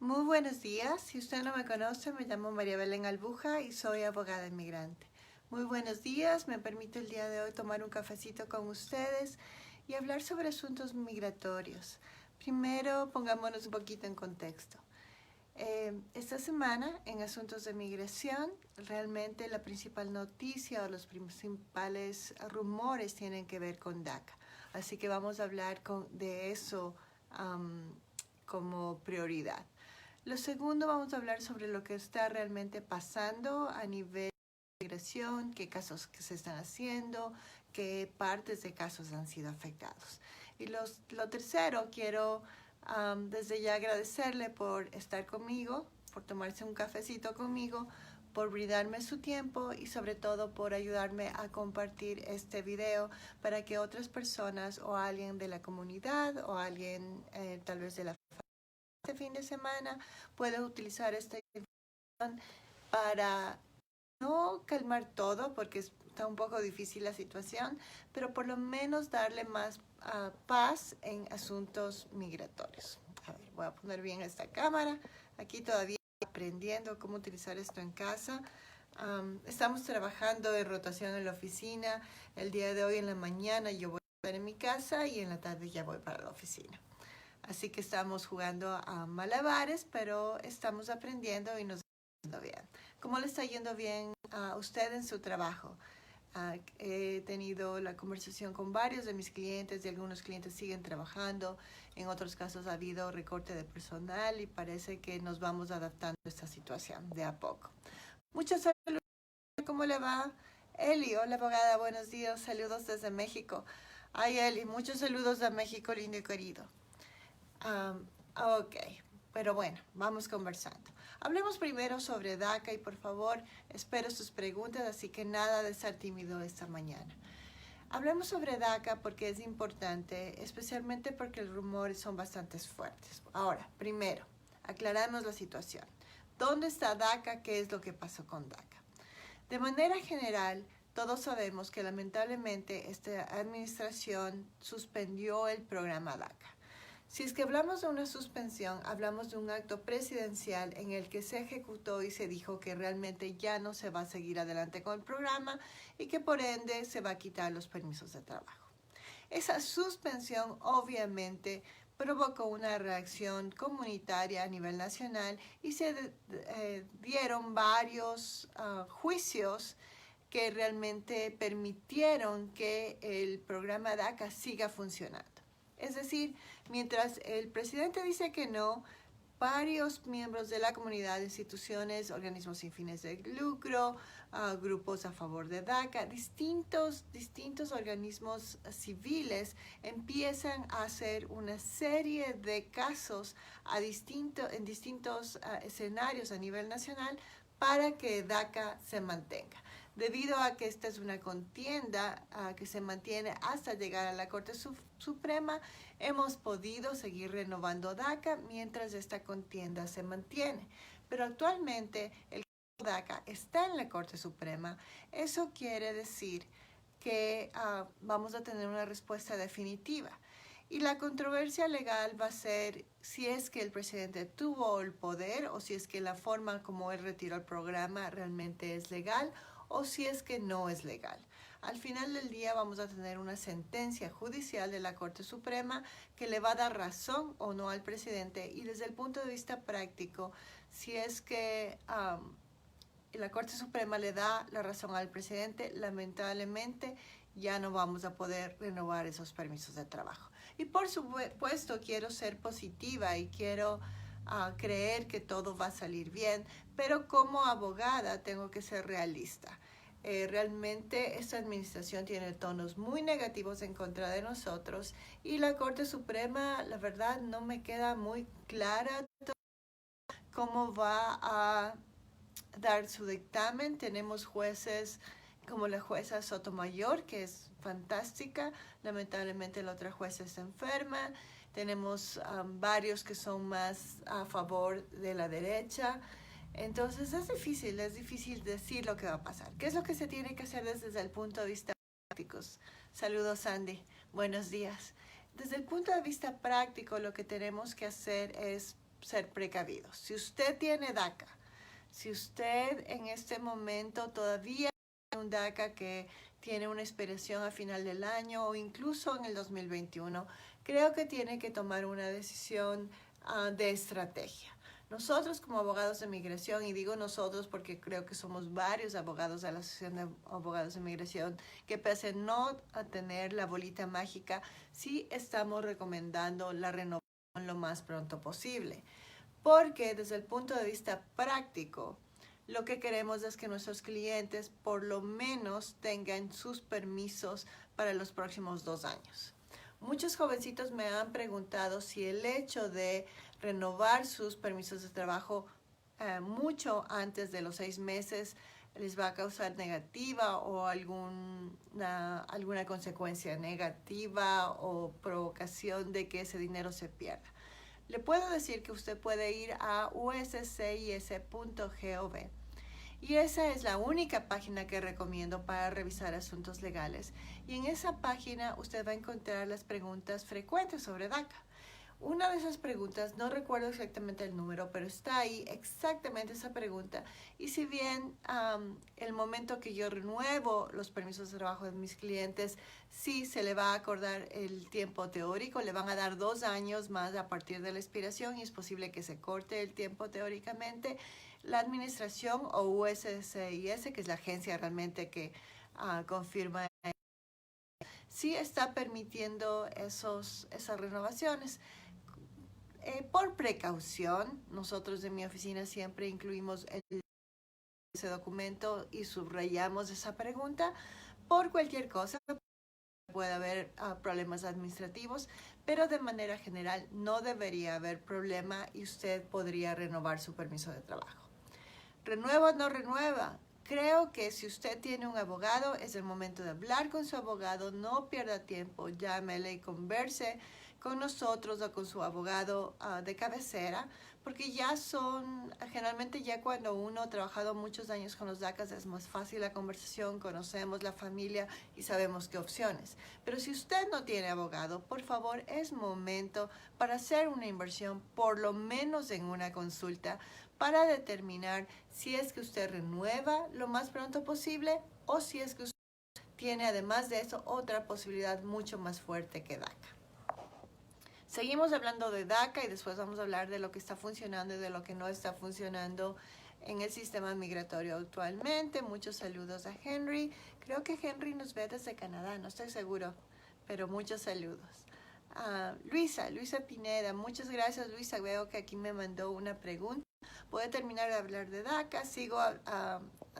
Muy buenos días. Si usted no me conoce, me llamo María Belén Albuja y soy abogada inmigrante. Muy buenos días. Me permito el día de hoy tomar un cafecito con ustedes y hablar sobre asuntos migratorios. Primero, pongámonos un poquito en contexto. Esta semana, en asuntos de migración, realmente la principal noticia o los principales rumores tienen que ver con DACA. Así que vamos a hablar de eso como prioridad. Lo segundo, vamos a hablar sobre lo que está realmente pasando a nivel de migración, qué casos que se están haciendo, qué partes de casos han sido afectados. Y lo tercero, quiero desde ya agradecerle por estar conmigo, por tomarse un cafecito conmigo, por brindarme su tiempo y sobre todo por ayudarme a compartir este video para que otras personas o alguien de la comunidad o alguien tal vez de la este fin de semana pueda utilizar esta información para no calmar todo porque está un poco difícil la situación, pero por lo menos darle más paz en asuntos migratorios. A ver, voy a poner bien esta cámara. Aquí todavía aprendiendo cómo utilizar esto en casa. Estamos trabajando en rotación en la oficina. El día de hoy en la mañana yo voy a estar en mi casa y en la tarde ya voy para la oficina. Así que estamos jugando a malabares, pero estamos aprendiendo y nos está yendo bien. ¿Cómo le está yendo bien a usted en su trabajo? He tenido la conversación con varios de mis clientes y algunos clientes siguen trabajando. En otros casos ha habido recorte de personal y parece que nos vamos adaptando a esta situación de a poco. Muchas saludos. ¿Cómo le va? Eli, hola abogada, buenos días. Saludos desde México. Ay, Eli, muchos saludos de México, lindo y querido. Ok, pero bueno, vamos conversando. Hablemos primero sobre DACA y por favor, espero sus preguntas, así que nada de estar tímido esta mañana. Hablemos sobre DACA porque es importante, especialmente porque los rumores son bastante fuertes. Ahora, primero, aclaramos la situación. ¿Dónde está DACA? ¿Qué es lo que pasó con DACA? De manera general, todos sabemos que lamentablemente esta administración suspendió el programa DACA. Si es que hablamos de una suspensión, hablamos de un acto presidencial en el que se ejecutó y se dijo que realmente ya no se va a seguir adelante con el programa y que por ende se va a quitar los permisos de trabajo. Esa suspensión obviamente provocó una reacción comunitaria a nivel nacional y se dieron varios juicios que realmente permitieron que el programa DACA siga funcionando. Es decir, mientras el presidente dice que no, varios miembros de la comunidad, instituciones, organismos sin fines de lucro, grupos a favor de DACA, distintos organismos civiles empiezan a hacer una serie de casos en distintos escenarios a nivel nacional para que DACA se mantenga. Debido a que esta es una contienda que se mantiene hasta llegar a la Corte Suprema, hemos podido seguir renovando DACA mientras esta contienda se mantiene. Pero actualmente el DACA está en la Corte Suprema. Eso quiere decir que vamos a tener una respuesta definitiva. Y la controversia legal va a ser si es que el presidente tuvo el poder o si es que la forma como él retiró el programa realmente es legal o si es que no es legal. Al final del día vamos a tener una sentencia judicial de la Corte Suprema que le va a dar razón o no al presidente y desde el punto de vista práctico, si es que la Corte Suprema le da la razón al presidente, lamentablemente ya no vamos a poder renovar esos permisos de trabajo. Y por supuesto quiero ser positiva y quiero creer que todo va a salir bien, pero como abogada tengo que ser realista. Realmente esta administración tiene tonos muy negativos en contra de nosotros y la Corte Suprema, la verdad, no me queda muy clara cómo va a dar su dictamen. Tenemos jueces como la jueza Sotomayor, que es fantástica. Lamentablemente la otra jueza está enferma. Tenemos varios que son más a favor de la derecha. Entonces es difícil decir lo que va a pasar. ¿Qué es lo que se tiene que hacer desde el punto de vista práctico? Saludos, Sandy. Buenos días. Desde el punto de vista práctico, lo que tenemos que hacer es ser precavidos. Si usted tiene DACA, si usted en este momento todavía tiene un DACA que tiene una expiración a final del año o incluso en el 2021, creo que tiene que tomar una decisión de estrategia. Nosotros como abogados de migración, y digo nosotros porque creo que somos varios abogados de la Asociación de Abogados de Migración, que pese a no a tener la bolita mágica, sí estamos recomendando la renovación lo más pronto posible. Porque desde el punto de vista práctico, lo que queremos es que nuestros clientes por lo menos tengan sus permisos para los próximos 2 años. Muchos jovencitos me han preguntado si el hecho de renovar sus permisos de trabajo mucho antes de los 6 meses les va a causar negativa o alguna consecuencia negativa o provocación de que ese dinero se pierda. Le puedo decir que usted puede ir a uscis.gov y esa es la única página que recomiendo para revisar asuntos legales. Y en esa página usted va a encontrar las preguntas frecuentes sobre DACA. Una de esas preguntas, no recuerdo exactamente el número, pero está ahí exactamente esa pregunta. Y si bien el momento que yo renuevo los permisos de trabajo de mis clientes, sí se le va a acordar el tiempo teórico, le van a dar 2 años más a partir de la expiración y es posible que se corte el tiempo teóricamente. La administración o USCIS, que es la agencia realmente que confirma, sí está permitiendo esas renovaciones. Por precaución, nosotros en mi oficina siempre incluimos ese documento y subrayamos esa pregunta. Por cualquier cosa puede haber problemas administrativos, pero de manera general no debería haber problema y usted podría renovar su permiso de trabajo. ¿Renueva o no renueva? Creo que si usted tiene un abogado, es el momento de hablar con su abogado, no pierda tiempo, llámele y converse con nosotros o con su abogado de cabecera, porque generalmente ya cuando uno ha trabajado muchos años con los DACAs es más fácil la conversación, conocemos la familia y sabemos qué opciones. Pero si usted no tiene abogado, por favor, es momento para hacer una inversión, por lo menos en una consulta, para determinar si es que usted renueva lo más pronto posible o si es que usted tiene además de eso otra posibilidad mucho más fuerte que DACA. Seguimos hablando de DACA y después vamos a hablar de lo que está funcionando y de lo que no está funcionando en el sistema migratorio actualmente. Muchos saludos a Henry. Creo que Henry nos ve desde Canadá, no estoy seguro, pero muchos saludos. Luisa Pineda, muchas gracias Luisa, veo que aquí me mandó una pregunta. Voy a terminar de hablar de DACA, sigo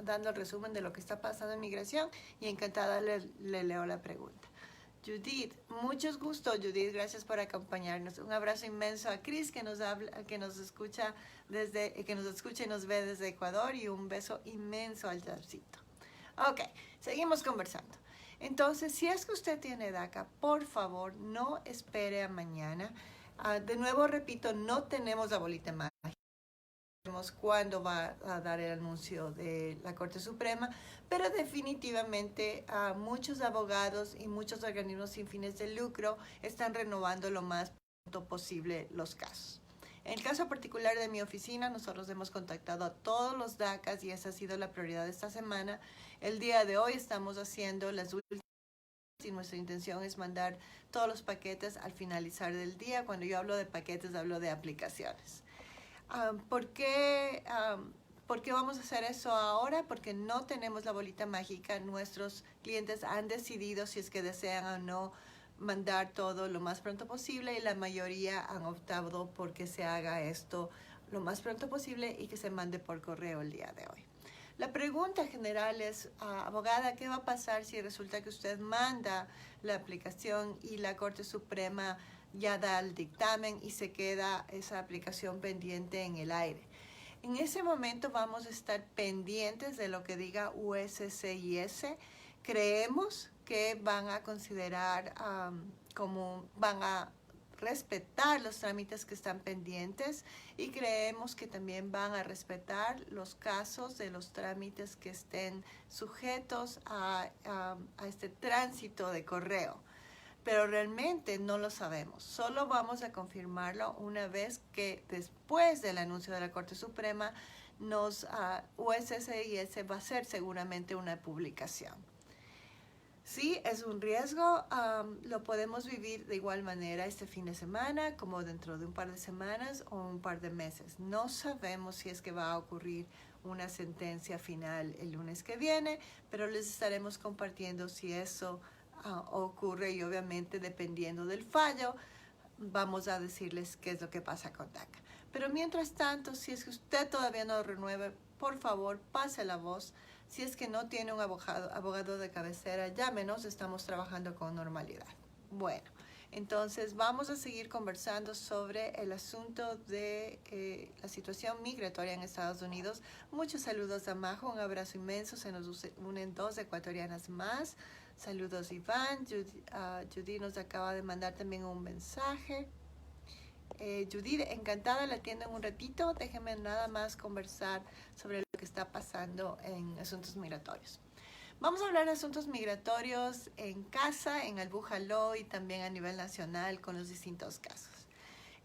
dando el resumen de lo que está pasando en migración y encantada le leo la pregunta. Judith, muchos gustos Judith, gracias por acompañarnos. Un abrazo inmenso a Chris que nos escucha y nos ve desde Ecuador y un beso inmenso al Jarcito. Ok, seguimos conversando. Entonces, si es que usted tiene DACA, por favor, no espere a mañana. De nuevo, repito, no tenemos la bolita mágica. Cuándo va a dar el anuncio de la Corte Suprema, pero definitivamente muchos abogados y muchos organismos sin fines de lucro están renovando lo más pronto posible los casos. En el caso particular de mi oficina, nosotros hemos contactado a todos los DACAs y esa ha sido la prioridad de esta semana. El día de hoy estamos haciendo las últimas y nuestra intención es mandar todos los paquetes al finalizar del día. Cuando yo hablo de paquetes, hablo de aplicaciones. ¿Por qué vamos a hacer eso ahora? Porque no tenemos la bolita mágica. Nuestros clientes han decidido si es que desean o no mandar todo lo más pronto posible y la mayoría han optado por que se haga esto lo más pronto posible y que se mande por correo el día de hoy. La pregunta general es, abogada, ¿qué va a pasar si resulta que usted manda la aplicación y la Corte Suprema ya da el dictamen y se queda esa aplicación pendiente en el aire? En ese momento vamos a estar pendientes de lo que diga USCIS. Creemos que van a considerar van a respetar los trámites que están pendientes y creemos que también van a respetar los casos de los trámites que estén sujetos a este tránsito de correo. pero realmente no lo sabemos. Solo vamos a confirmarlo una vez que después del anuncio de la Corte Suprema USCIS va a hacer seguramente una publicación. Sí, es un riesgo, lo podemos vivir de igual manera este fin de semana como dentro de un par de semanas o un par de meses. No sabemos si es que va a ocurrir una sentencia final el lunes que viene, pero les estaremos compartiendo si eso ocurre y obviamente dependiendo del fallo vamos a decirles qué es lo que pasa con DACA. Pero mientras tanto, si es que usted todavía no lo renueve, por favor, pase la voz. Si es que no tiene un abogado de cabecera, llámenos, estamos trabajando con normalidad. Bueno, entonces vamos a seguir conversando sobre el asunto de la situación migratoria en Estados Unidos. Muchos saludos a Majo, un abrazo inmenso, se nos unen 2 ecuatorianas más. Saludos Iván, Judy nos acaba de mandar también un mensaje. Judith, encantada, la atiendo en un ratito. Déjenme nada más conversar sobre lo que está pasando en asuntos migratorios. Vamos a hablar de asuntos migratorios en casa, en Albuja Law y también a nivel nacional con los distintos casos.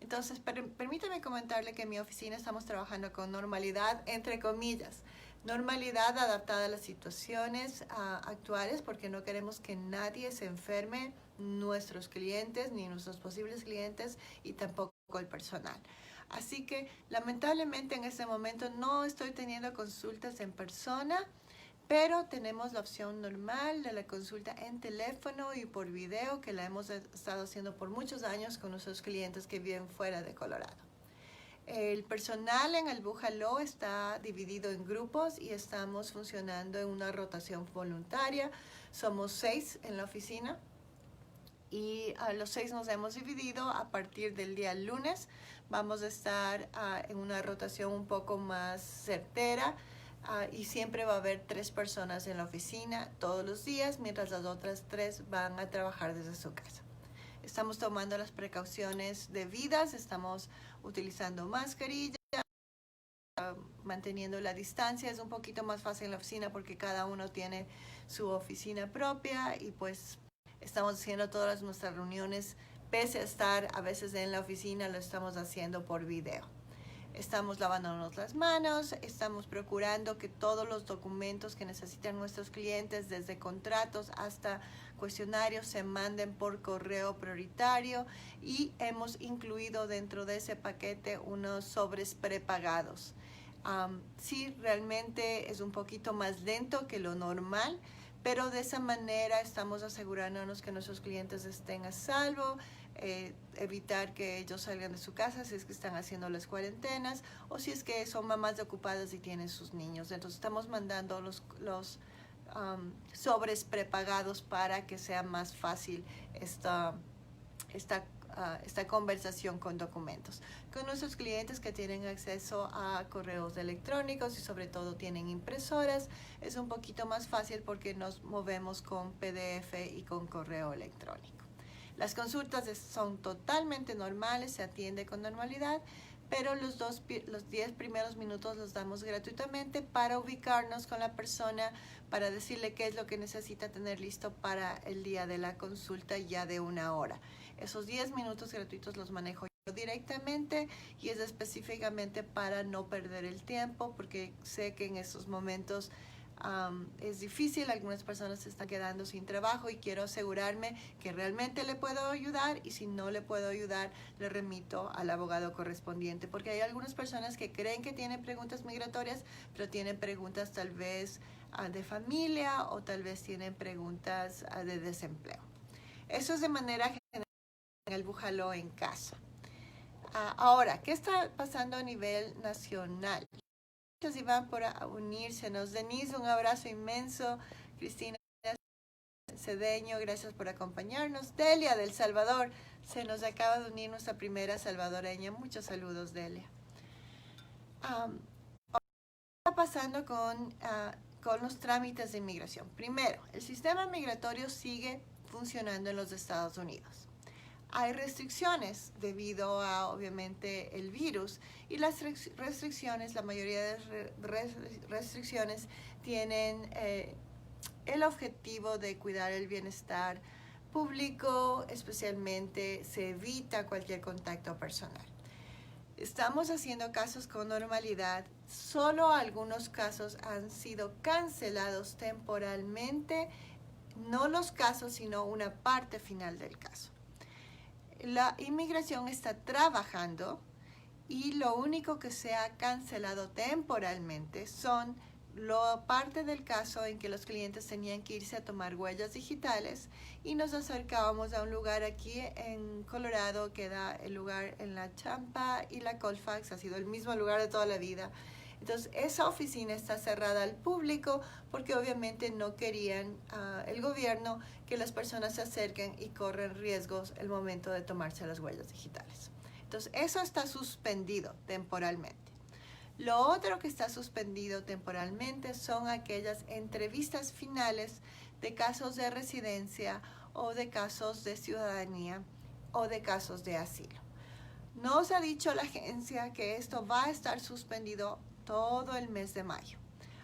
Entonces, permítame comentarle que en mi oficina estamos trabajando con normalidad, entre comillas. Normalidad adaptada a las situaciones actuales porque no queremos que nadie se enferme, nuestros clientes ni nuestros posibles clientes y tampoco el personal. Así que lamentablemente en este momento no estoy teniendo consultas en persona, pero tenemos la opción normal de la consulta en teléfono y por video que la hemos estado haciendo por muchos años con nuestros clientes que viven fuera de Colorado. El personal en Albuja Law está dividido en grupos y estamos funcionando en una rotación voluntaria. Somos 6 en la oficina y a los 6 nos hemos dividido a partir del día lunes. Vamos a estar en una rotación un poco más certera y siempre va a haber 3 personas en la oficina todos los días, mientras las otras 3 van a trabajar desde su casa. Estamos tomando las precauciones debidas, estamos utilizando mascarilla, manteniendo la distancia. Es un poquito más fácil en la oficina porque cada uno tiene su oficina propia y pues estamos haciendo todas nuestras reuniones, pese a estar a veces en la oficina, lo estamos haciendo por video. Estamos lavándonos las manos, estamos procurando que todos los documentos que necesitan nuestros clientes, desde contratos hasta cuestionarios, se manden por correo prioritario y hemos incluido dentro de ese paquete unos sobres prepagados. Sí, realmente es un poquito más lento que lo normal, pero de esa manera estamos asegurándonos que nuestros clientes estén a salvo, evitar que ellos salgan de su casa si es que están haciendo las cuarentenas o si es que son mamás ocupadas y tienen sus niños. Entonces estamos mandando los sobres prepagados para que sea más fácil esta conversación con documentos. Con nuestros clientes que tienen acceso a correos electrónicos y sobre todo tienen impresoras, es un poquito más fácil porque nos movemos con PDF y con correo electrónico. Las consultas son totalmente normales, se atiende con normalidad, pero los 10 primeros minutos los damos gratuitamente para ubicarnos con la persona, para decirle qué es lo que necesita tener listo para el día de la consulta ya de 1 hora. Esos 10 minutos gratuitos los manejo yo directamente y es específicamente para no perder el tiempo, porque sé que en estos momentos es difícil, algunas personas se están quedando sin trabajo y quiero asegurarme que realmente le puedo ayudar y si no le puedo ayudar, le remito al abogado correspondiente, porque hay algunas personas que creen que tienen preguntas migratorias, pero tienen preguntas tal vez de familia o tal vez tienen preguntas de desempleo. Eso es de manera general en Albuja Law en casa. Ahora, ¿qué está pasando a nivel nacional? Gracias Iván por unírsenos. Denise, un abrazo inmenso. Cristina Cedeño, gracias por acompañarnos. Delia del Salvador, se nos acaba de unir nuestra primera salvadoreña. Muchos saludos, Delia. ¿Qué está pasando con los trámites de inmigración? Primero, el sistema migratorio sigue funcionando en los Estados Unidos. Hay restricciones debido a, obviamente, el virus y las restricciones, la mayoría de restricciones tienen el objetivo de cuidar el bienestar público, especialmente se evita cualquier contacto personal. Estamos haciendo casos con normalidad. Solo algunos casos han sido cancelados temporalmente, no los casos, sino una parte final del caso. La inmigración está trabajando y lo único que se ha cancelado temporalmente son la parte del caso en que los clientes tenían que irse a tomar huellas digitales y nos acercábamos a un lugar aquí en Colorado que da el lugar en la Champa y la Colfax, ha sido el mismo lugar de toda la vida. Entonces esa oficina está cerrada al público porque obviamente no querían el gobierno que las personas se acerquen y corren riesgos el momento de tomarse las huellas digitales. Entonces eso está suspendido temporalmente. Lo otro que está suspendido temporalmente son aquellas entrevistas finales de casos de residencia o de casos de ciudadanía o de casos de asilo. Nos ha dicho la agencia que esto va a estar suspendido todo el mes de mayo.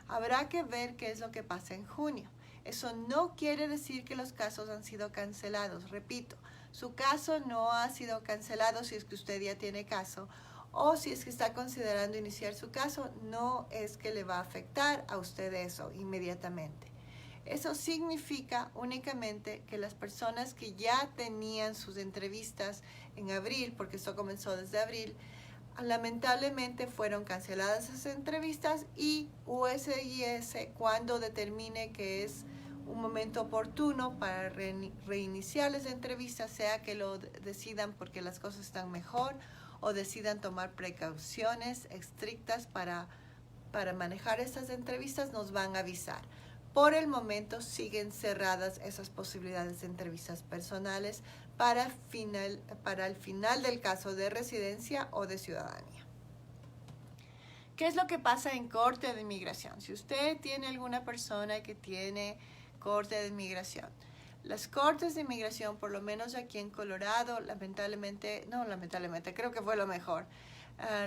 Habrá que ver qué es lo que pasa en junio. Eso no quiere decir que los casos han sido cancelados. Repito, su caso no ha sido cancelado si es que usted ya tiene caso, o si es que está considerando iniciar su caso, no es que le va a afectar a usted eso inmediatamente. Eso significa únicamente que las personas que ya tenían sus entrevistas en abril, porque esto comenzó desde abril, lamentablemente fueron canceladas esas entrevistas y USIS, cuando determine que es un momento oportuno para reiniciar las entrevistas, sea que lo decidan porque las cosas están mejor o decidan tomar precauciones estrictas para manejar estas entrevistas, nos van a avisar. Por el momento siguen cerradas esas posibilidades de entrevistas personales para el final del caso de residencia o de ciudadanía. ¿Qué es lo que pasa en corte de inmigración? Si usted tiene alguna persona que tiene corte de inmigración, las cortes de inmigración, por lo menos aquí en Colorado, creo que fue lo mejor.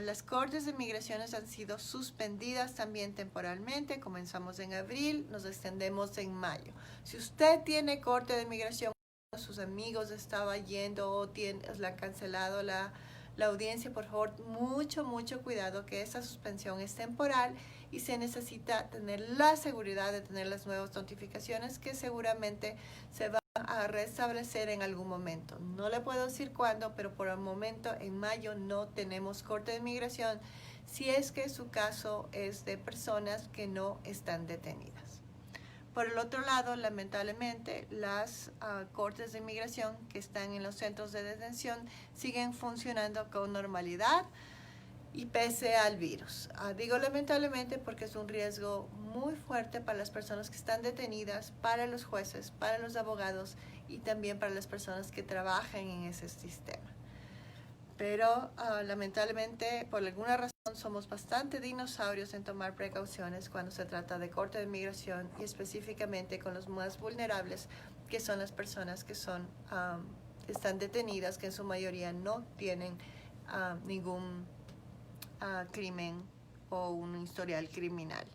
Las cortes de inmigraciones han sido suspendidas también temporalmente. Comenzamos en abril, nos extendemos en mayo. Si usted tiene corte de inmigración, sus amigos estaba yendo o le han cancelado la audiencia, por favor, mucho cuidado, que esa suspensión es temporal y se necesita tener la seguridad de tener las nuevas notificaciones que seguramente se van a restablecer en algún momento. No le puedo decir cuándo, pero por el momento en mayo no tenemos corte de inmigración si es que su caso es de personas que no están detenidas. Por el otro lado, lamentablemente, las cortes de inmigración que están en los centros de detención siguen funcionando con normalidad y pese al virus. Digo lamentablemente porque es un riesgo muy fuerte para las personas que están detenidas, para los jueces, para los abogados y también para las personas que trabajan en ese sistema. Pero lamentablemente, por alguna razón, somos bastante dinosaurios en tomar precauciones cuando se trata de corte de inmigración y específicamente con los más vulnerables, que son las personas que están detenidas, que en su mayoría no tienen ningún crimen o un historial criminal.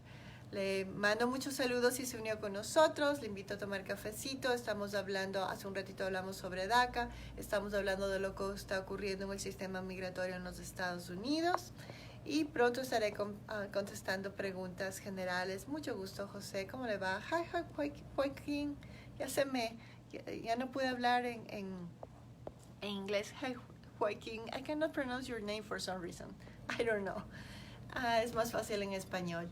Le mando muchos saludos si se unió con nosotros, le invito a tomar cafecito. Estamos hablando, hace un ratito hablamos sobre DACA, estamos hablando de lo que está ocurriendo en el sistema migratorio en los Estados Unidos y pronto estaré contestando preguntas generales. Mucho gusto, José, ¿cómo le va? Hi, Joaquín, ya no pude hablar en inglés. Hi, Joaquín, I cannot pronounce your name for some reason, I don't know. Es más fácil en español.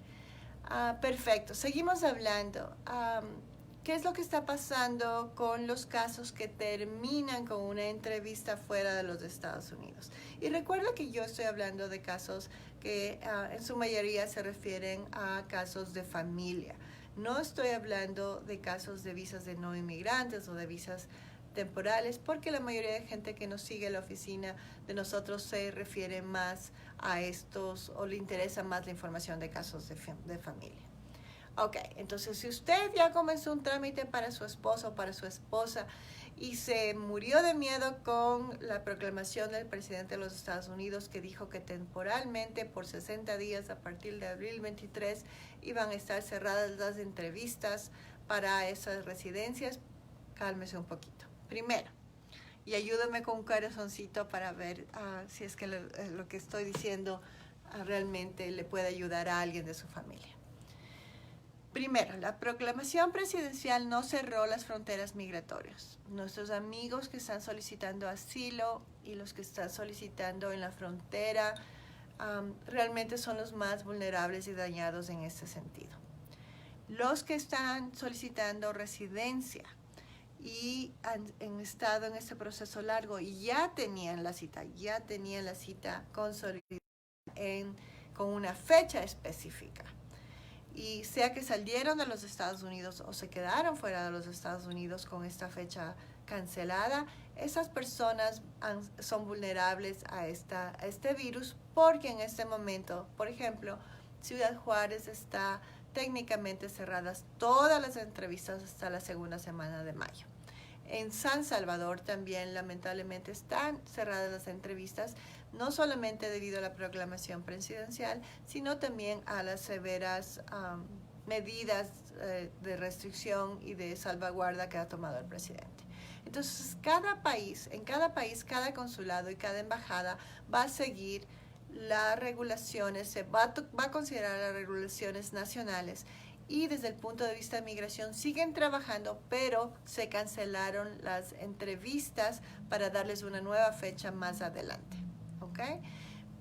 Perfecto, seguimos hablando. ¿Qué es lo que está pasando con los casos que terminan con una entrevista fuera de los Estados Unidos? Y recuerda que yo estoy hablando de casos que en su mayoría se refieren a casos de familia. No estoy hablando de casos de visas de no inmigrantes o de visas temporales, porque la mayoría de gente que nos sigue en la oficina de nosotros se refiere más a estos o le interesa más la información de casos de familia. Ok, entonces si usted ya comenzó un trámite para su esposo o para su esposa y se murió de miedo con la proclamación del presidente de los Estados Unidos que dijo que temporalmente por 60 días a partir de abril 23 iban a estar cerradas las entrevistas para esas residencias, cálmese un poquito. Primero, y ayúdame con un corazoncito para ver si es que lo que estoy diciendo realmente le puede ayudar a alguien de su familia. Primero, la proclamación presidencial no cerró las fronteras migratorias. Nuestros amigos que están solicitando asilo y los que están solicitando en la frontera realmente son los más vulnerables y dañados en este sentido. Los que están solicitando residencia y han estado en este proceso largo y ya tenían la cita consolidada con una fecha específica. Y sea que salieron de los Estados Unidos o se quedaron fuera de los Estados Unidos con esta fecha cancelada, esas personas son vulnerables a este virus porque en este momento, por ejemplo, Ciudad Juárez está técnicamente cerradas todas las entrevistas hasta la segunda semana de mayo. En San Salvador también lamentablemente están cerradas las entrevistas, no solamente debido a la proclamación presidencial, sino también a las severas medidas de restricción y de salvaguarda que ha tomado el presidente. Entonces, en cada país, cada consulado y cada embajada va a seguir las regulaciones, va a considerar las regulaciones nacionales y desde el punto de vista de migración siguen trabajando, pero se cancelaron las entrevistas para darles una nueva fecha más adelante. ¿Ok?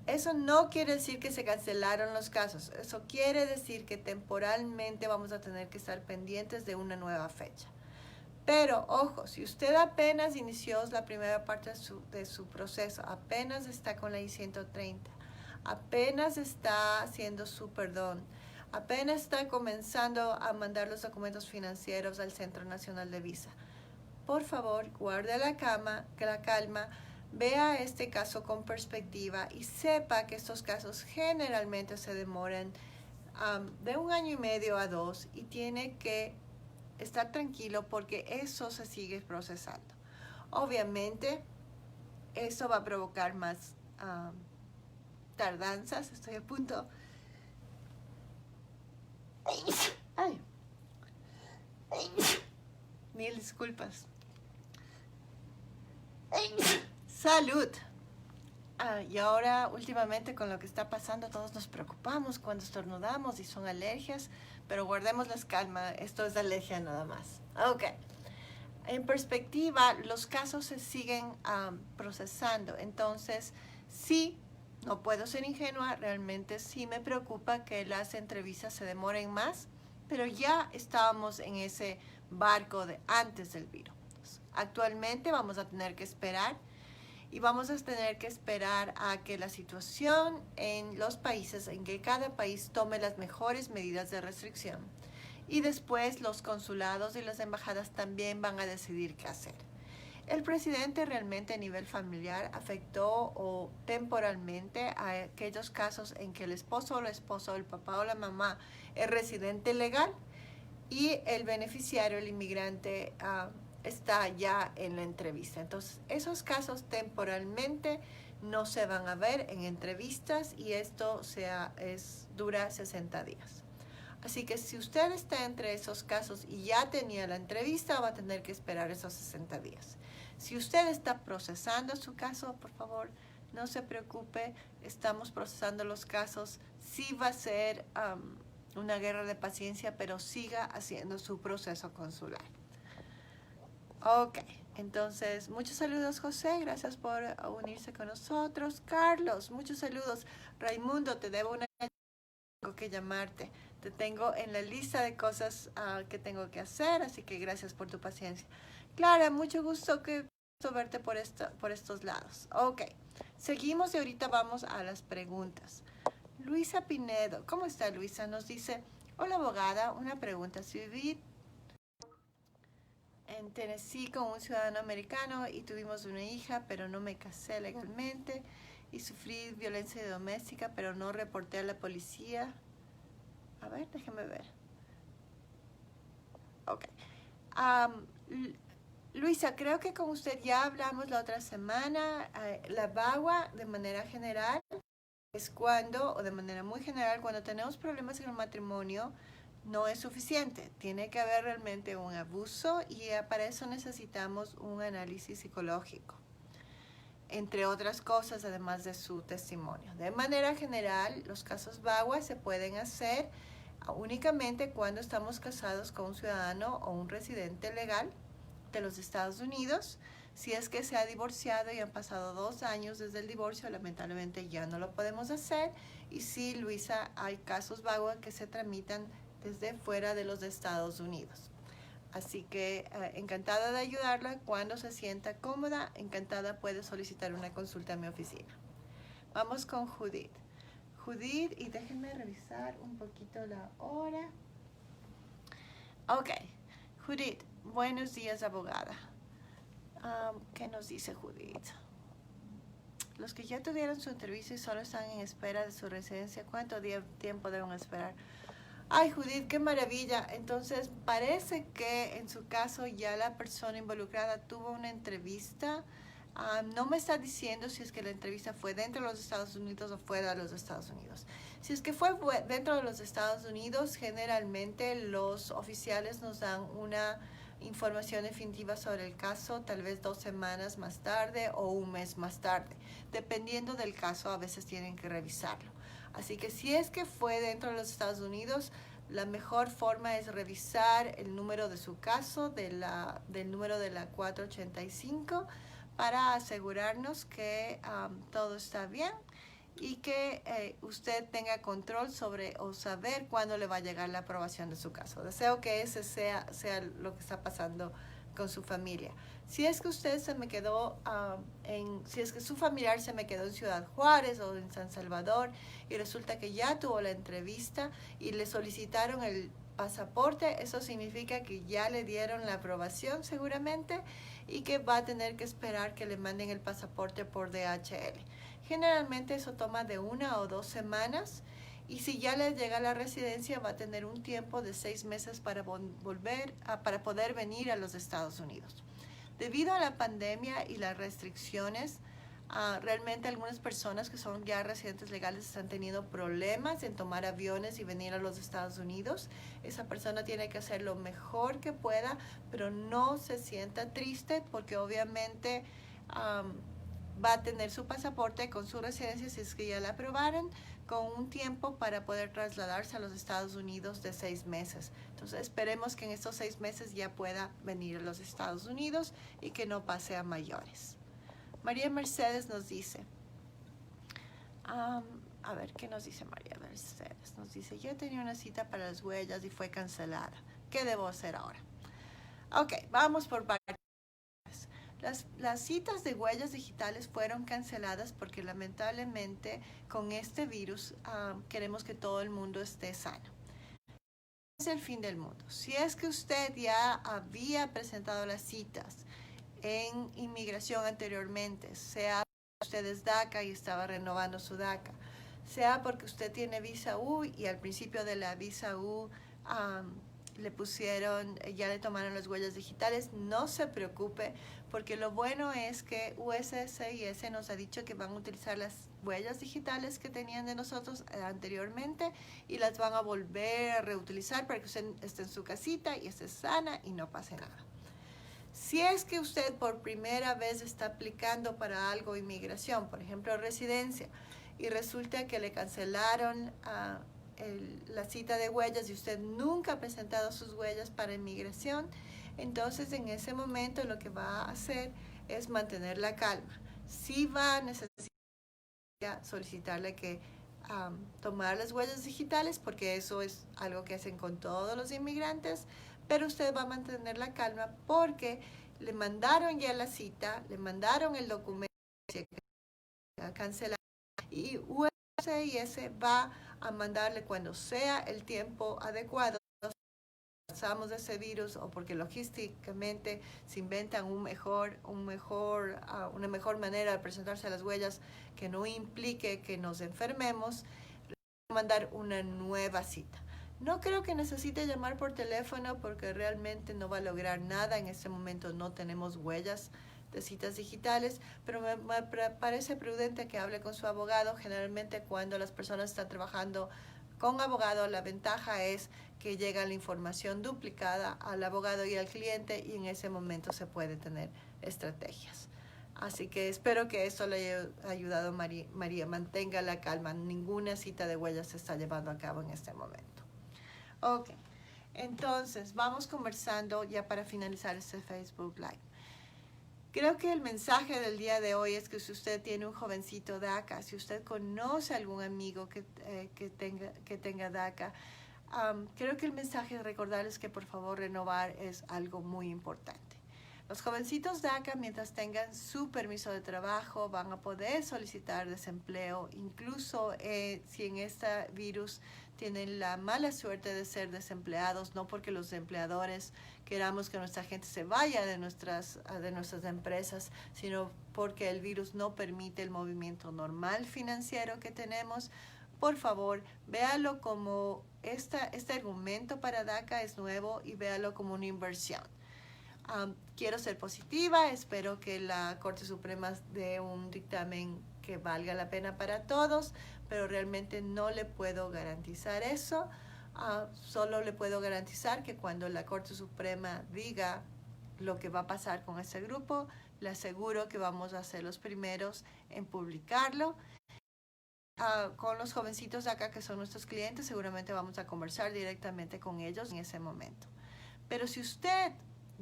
Eso no quiere decir que se cancelaron los casos, eso quiere decir que temporalmente vamos a tener que estar pendientes de una nueva fecha. Pero, ojo, si usted apenas inició la primera parte de su proceso, apenas está con la I-130, apenas está haciendo su perdón, apenas está comenzando a mandar los documentos financieros al Centro Nacional de Visa, por favor, guarde la calma, vea este caso con perspectiva y sepa que estos casos generalmente se demoran de 1 año y medio a 2 y tiene que estar tranquilo porque eso se sigue procesando. Obviamente, eso va a provocar más tardanzas. Estoy a punto. Ay. Mil disculpas. Salud. Y ahora, últimamente, con lo que está pasando, todos nos preocupamos cuando estornudamos y son alergias, pero guardemos la calma, esto es alergia nada más. Ok. En perspectiva, los casos se siguen procesando, entonces sí, no puedo ser ingenua, realmente sí me preocupa que las entrevistas se demoren más, pero ya estábamos en ese barco de antes del virus. Actualmente vamos a tener que esperar y vamos a tener que esperar a que la situación en los países, en que cada país tome las mejores medidas de restricción. Y después los consulados y las embajadas también van a decidir qué hacer. El presidente realmente a nivel familiar afectó temporalmente a aquellos casos en que el esposo o la esposa, o el papá o la mamá es residente legal y el beneficiario, el inmigrante, está ya en la entrevista. Entonces, esos casos temporalmente no se van a ver en entrevistas y esto dura 60 días. Así que si usted está entre esos casos y ya tenía la entrevista, va a tener que esperar esos 60 días. Si usted está procesando su caso, por favor, no se preocupe, estamos procesando los casos. Sí va a ser una guerra de paciencia, pero siga haciendo su proceso consular. Ok, entonces, muchos saludos, José, gracias por unirse con nosotros. Carlos, muchos saludos. Raimundo, te debo tengo que llamarte. Te tengo en la lista de cosas que tengo que hacer, así que gracias por tu paciencia. Clara, mucho gusto verte por estos lados. Ok, seguimos y ahorita vamos a las preguntas. Luisa Pinedo, ¿cómo está Luisa? Nos dice, hola abogada, una pregunta. Si viví en Tennessee con un ciudadano americano y tuvimos una hija, pero no me casé legalmente y sufrí violencia doméstica, pero no reporté a la policía. A ver, déjeme ver. Ok. Luisa, creo que con usted ya hablamos la otra semana. La VAWA, de manera general, es cuando, o de manera muy general, cuando tenemos problemas en el matrimonio, no es suficiente. Tiene que haber realmente un abuso y para eso necesitamos un análisis psicológico, entre otras cosas, además de su testimonio. De manera general, los casos VAWA se pueden hacer únicamente cuando estamos casados con un ciudadano o un residente legal de los Estados Unidos. Si es que se ha divorciado y han pasado 2 años desde el divorcio, lamentablemente ya no lo podemos hacer. Y sí, Luisa, hay casos VAWA que se tramitan desde fuera de los Estados Unidos. Así que encantada de ayudarla. Cuando se sienta cómoda, encantada puede solicitar una consulta a mi oficina. Vamos con Judith. Judith, y déjenme revisar un poquito la hora. Ok, Judith, buenos días, abogada. ¿Qué nos dice Judith? Los que ya tuvieron su entrevista y solo están en espera de su residencia, ¿cuánto tiempo deben esperar? Ay, Judith, qué maravilla. Entonces, parece que en su caso ya la persona involucrada tuvo una entrevista. No me está diciendo si es que la entrevista fue dentro de los Estados Unidos o fuera de los Estados Unidos. Si es que fue dentro de los Estados Unidos, generalmente los oficiales nos dan una información definitiva sobre el caso, tal vez 2 semanas más tarde o un mes más tarde. Dependiendo del caso, a veces tienen que revisarlo. Así que si es que fue dentro de los Estados Unidos, la mejor forma es revisar el número de su caso, del número de la 485, para asegurarnos que todo está bien y que usted tenga control sobre o saber cuándo le va a llegar la aprobación de su caso. Deseo que ese sea lo que está pasando con su familia. Si es que usted se me quedó si es que su familiar se me quedó en Ciudad Juárez o en San Salvador y resulta que ya tuvo la entrevista y le solicitaron el pasaporte, eso significa que ya le dieron la aprobación seguramente y que va a tener que esperar que le manden el pasaporte por DHL. Generalmente eso toma de 1 o 2 semanas. Y si ya le llega a la residencia, va a tener un tiempo de 6 meses para para poder venir a los Estados Unidos. Debido a la pandemia y las restricciones, realmente algunas personas que son ya residentes legales están teniendo problemas en tomar aviones y venir a los Estados Unidos. Esa persona tiene que hacer lo mejor que pueda, pero no se sienta triste porque obviamente va a tener su pasaporte con su residencia, si es que ya la aprobaron, con un tiempo para poder trasladarse a los Estados Unidos de 6 meses. Entonces esperemos que en estos 6 meses ya pueda venir a los Estados Unidos y que no pase a mayores. María Mercedes nos dice, a ver, ¿qué nos dice María Mercedes? Nos dice, yo tenía una cita para las huellas y fue cancelada. ¿Qué debo hacer ahora? Ok, vamos por partes. Las citas de huellas digitales fueron canceladas porque lamentablemente con este virus queremos que todo el mundo esté sano. Es el fin del mundo. Si es que usted ya había presentado las citas en inmigración anteriormente, sea porque usted es DACA y estaba renovando su DACA, sea porque usted tiene visa U y al principio de la visa U le pusieron, ya le tomaron las huellas digitales, no se preocupe, porque lo bueno es que USCIS nos ha dicho que van a utilizar las huellas digitales que tenían de nosotros anteriormente y las van a volver a reutilizar para que usted esté en su casita y esté sana y no pase nada. Si es que usted por primera vez está aplicando para algo inmigración, por ejemplo residencia, y resulta que le cancelaron la cita de huellas y usted nunca ha presentado sus huellas para inmigración, entonces en ese momento lo que va a hacer es mantener la calma. Sí va a necesitar solicitarle que tomar las huellas digitales, porque eso es algo que hacen con todos los inmigrantes, pero usted va a mantener la calma porque le mandaron ya la cita, le mandaron el documento cancelado y USCIS va a mandarle cuando sea el tiempo adecuado. Pasamos de ese virus o porque logísticamente se inventan una mejor manera de presentarse a las huellas que no implique que nos enfermemos, le voy a mandar una nueva cita. No creo que necesite llamar por teléfono porque realmente no va a lograr nada. En este momento no tenemos huellas de citas digitales, pero me parece prudente que hable con su abogado. Generalmente cuando las personas están trabajando Con abogado la ventaja es que llega la información duplicada al abogado y al cliente y en ese momento se puede tener estrategias. Así que espero que esto le haya ayudado María. Mantenga la calma. Ninguna cita de huellas se está llevando a cabo en este momento. Ok. Entonces, vamos conversando ya para finalizar este Facebook Live. Creo que el mensaje del día de hoy es que si usted tiene un jovencito DACA, si usted conoce a algún amigo que tenga DACA, creo que el mensaje es recordarles que por favor renovar es algo muy importante. Los jovencitos DACA, mientras tengan su permiso de trabajo, van a poder solicitar desempleo, incluso si en este virus tienen la mala suerte de ser desempleados, no porque los empleadores queramos que nuestra gente se vaya de nuestras empresas, sino porque el virus no permite el movimiento normal financiero que tenemos. Por favor, véalo como este argumento para DACA es nuevo y véalo como una inversión. Quiero ser positiva, espero que la Corte Suprema dé un dictamen que valga la pena para todos, pero realmente no le puedo garantizar eso. Solo le puedo garantizar que cuando la Corte Suprema diga lo que va a pasar con este grupo, le aseguro que vamos a ser los primeros en publicarlo. Con los jovencitos de acá que son nuestros clientes, seguramente vamos a conversar directamente con ellos en ese momento. Pero si usted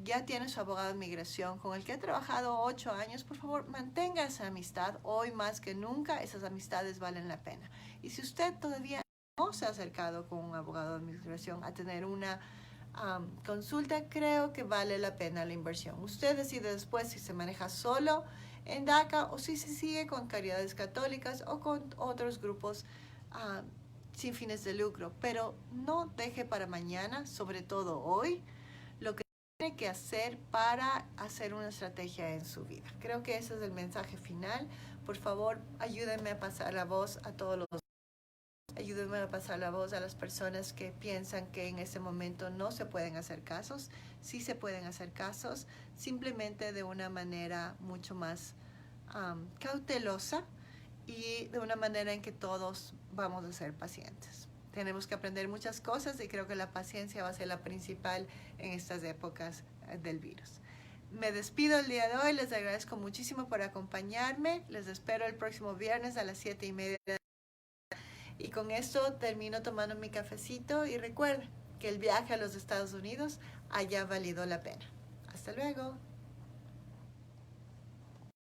ya tiene su abogado de inmigración con el que ha trabajado 8 años, por favor, mantenga esa amistad. Hoy más que nunca, esas amistades valen la pena. Y si usted todavía no se ha acercado con un abogado de inmigración a tener una consulta, creo que vale la pena la inversión. Usted decide después si se maneja solo en DACA o si se sigue con Caridades Católicas o con otros grupos sin fines de lucro. Pero no deje para mañana, sobre todo hoy, lo que tiene que hacer para hacer una estrategia en su vida. Creo que ese es el mensaje final. Por favor, ayúdenme a pasar la voz a todos los. Ayúdenme a pasar la voz a las personas que piensan que en ese momento no se pueden hacer casos. Sí se pueden hacer casos, simplemente de una manera mucho más cautelosa y de una manera en que todos vamos a ser pacientes. Tenemos que aprender muchas cosas y creo que la paciencia va a ser la principal en estas épocas del virus. Me despido el día de hoy, les agradezco muchísimo por acompañarme, les espero el próximo viernes a las 7:30. Y con esto termino tomando mi cafecito y recuerden que el viaje a los Estados Unidos haya valido la pena. Hasta luego.